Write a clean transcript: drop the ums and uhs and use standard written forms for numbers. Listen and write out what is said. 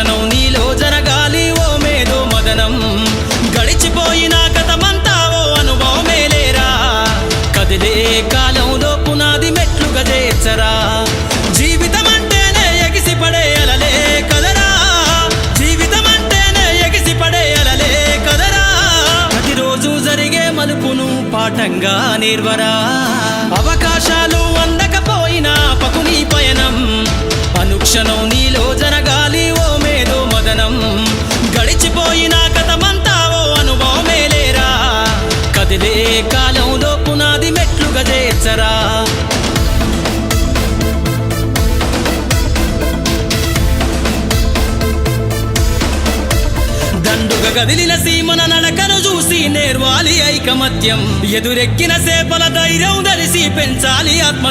అనుక్షణం నీలో జరగాలి ఓ మేధో మదనం గడిచిపోయిన గతమంతా ఓ అనుభవమేలేరా కదిలే కాలంలో పునాది మెట్లుగా చేర్చరా జీవితం అంటేనే ఎగిసిపడే అలలే కదరా జీవితం అంటేనే ఎగిసిపడే అలలే కదరా ప్రతిరోజు జరిగే మలుపును పాఠంగా నేర్వరా అవకాశాలు అందకపోయినా పకుని పయనం అనుక్షణం నీలో జరగాలి ఓ మేధో మదనం గడిచిపోయిన గతమంతా ఓ అనుభవమేలేరా కదిలే కాలంలో పునాది మెట్లుగా చేర్చరా దండుగ గదిలిన సీమన నడకను చూసి నేర్వాలి ఐకమత్యం ఎదురెక్కిన సేపల ధైర్యం ధరిసి పెంచాలి ఆత్మ